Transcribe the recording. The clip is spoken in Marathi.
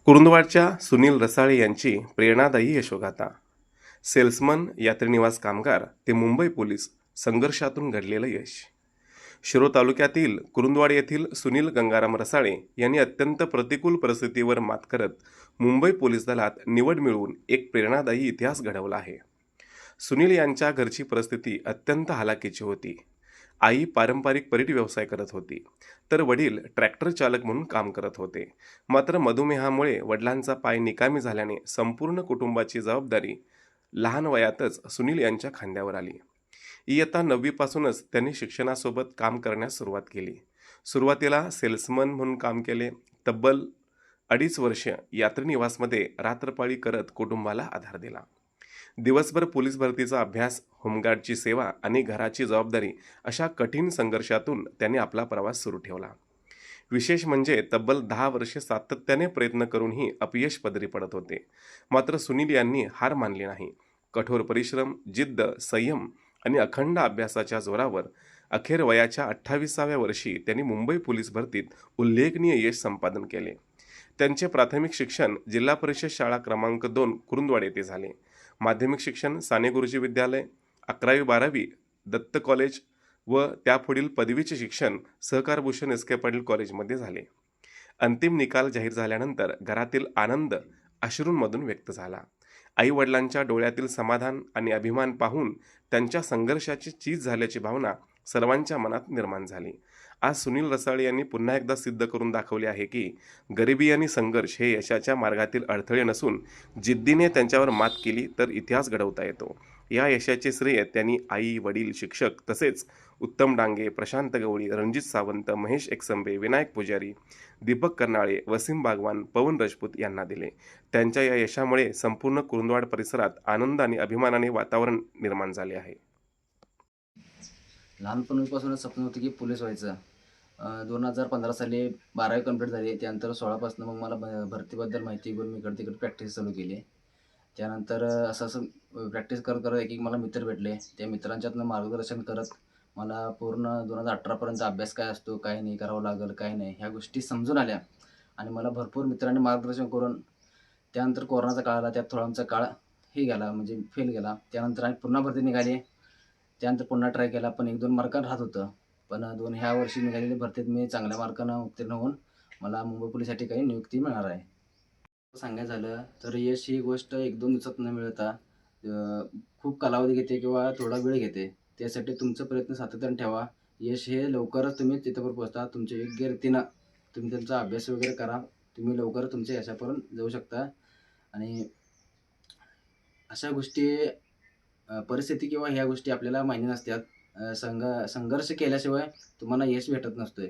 कुरुंदवाडच्या सुनील रसाळे यांची प्रेरणादायी यशोगाथा. सेल्समन, यात्रीनिवास कामगार ते मुंबई पोलीस, संघर्षातून घडलेलं यश. शिरोळ तालुक्यातील कुरुंदवाड येथील सुनील गंगाराम रसाळे यांनी अत्यंत प्रतिकूल परिस्थितीवर मात करत मुंबई पोलीस दलात निवड मिळवून एक प्रेरणादायी इतिहास घडवला आहे. सुनील यांच्या घरची परिस्थिती अत्यंत हलाखीची होती. आई पारंपरिक परीट व्यवसाय करत होती, तर वडील ट्रॅक्टर चालक म्हणून काम करत होते. मात्र मधुमेहामुळे वडिलांचा पाय निकामी झाल्याने संपूर्ण कुटुंबाची जबाबदारी लहान वयातच सुनील यांच्या खांद्यावर आली. इयत्ता 9वी पासूनच त्यांनी शिक्षणासोबत काम करण्यास सुरुवात केली. सुरुवातीला सेल्समन म्हणून काम केले. तब्बल 2.5 वर्ष यात्रीनिवासमध्ये रात्रपाळी करत कुटुंबाला आधार दिला. दिवसभर पोलीस भरतीचा अभ्यास, होमगार्डची सेवा आणि घराची जबाबदारी अशा कठीण संघर्षातून त्यांनी आपला प्रवास सुरू ठेवला. विशेष म्हणजे तब्बल 10 वर्षे सातत्याने प्रयत्न करूनही अपयश पदरी पडत होते. मात्र सुनील यांनी हार मानली नाही. कठोर परिश्रम, जिद्द, संयम आणि अखंड अभ्यासाच्या जोरावर अखेर वयाच्या 28व्या वर्षी त्यांनी मुंबई पोलीस भरतीत उल्लेखनीय यश संपादन केले. त्यांचे प्राथमिक शिक्षण जिल्हा परिषद शाळा क्रमांक 2 कुरुंदवाड येथे झाले. माध्यमिक शिक्षण साने गुरुजी विद्यालय, 11वी-12वी दत्त कॉलेज व त्यापुढील पदवीचे शिक्षण सहकार भूषण एस के पाटील कॉलेजमध्ये झाले. अंतिम निकाल जाहीर झाल्यानंतर घरातील आनंद अश्रूंमधून व्यक्त झाला. आई वडिलांच्या डोळ्यातील समाधान आणि अभिमान पाहून त्यांच्या संघर्षाची चीज झाल्याची भावना सर्वांच्या मनात निर्माण झाली. आज सुनील रसाळे यांनी पुन्हा एकदा सिद्ध करून दाखवले आहे की गरिबी आणि संघर्ष हे यशाच्या मार्गातील अडथळे नसून जिद्दीने त्यांच्यावर मात केली तर इतिहास घडवता येतो. या यशाचे श्रेय त्यांनी आई, वडील, शिक्षक तसेच उत्तम डांगे, प्रशांत गवळी, रणजित सावंत, महेश एकसंबे, विनायक पुजारी, दीपक कर्नाळे, वसीम बागवान, पवन राजपूत यांना दिले. त्यांच्या या यशामुळे संपूर्ण कुरुंदवाड परिसरात आनंद आणि अभिमानाने वातावरण निर्माण झाले आहे. लहानपणीपासूनच स्वप्न होतं की पोलीस व्हायचं. 2015 साली 12वी कंप्लीट झाली. त्यानंतर 16पासून मग मला भरतीबद्दल माहिती घेऊन मी इकडे-तिकडे प्रॅक्टिस चालू केली. त्यानंतर असं प्रॅक्टिस करत करत एक मला मित्र भेटले. त्या मित्रांच्यातनं मार्गदर्शन करत मला पूर्ण 2018पर्यंत अभ्यास काय असतो, काय नाही करावं लागेल, काय नाही ह्या गोष्टी समजून आल्या आणि मला भरपूर मित्रांनी मार्गदर्शन करून त्यानंतर कोरोनाचा काळ आला. त्यात थोडा आमचा काळ हे गेला म्हणजे फेल गेला. त्यानंतर आम्ही पुन्हा भरती निघाली. त्यानंतर पुन्हा ट्राय केला, पण 1-2 मार्कांनी राहत होतं. पण ह्या वर्षी निघालेल्या भरतीत मी चांगल्या मार्कानं उत्तीर्ण होऊन मला मुंबई पोलिससाठी काही नियुक्ती मिळणार आहे. सांगायचं झालं तर यश ही गोष्ट 1-2 दिवसात न मिळता खूप कालावधी घेते किंवा थोडा वेळ घेते. त्यासाठी तुमचा प्रयत्न सातत्याने ठेवा. यश हे लवकरच तुम्ही तिथपर्यंत पोहोचता. तुमच्या योग्य रीतीनं तुम्ही त्यांचा अभ्यास वगैरे करा. तुम्ही लवकरच तुमच्या यशापर्यंत जाऊ शकता. आणि अशा गोष्टी परिस्थिती किंवा ह्या गोष्टी आपल्याला मान्य नसतात. संघर्ष केल्याशिवाय तुम्हाला यश भेटत नसतोय.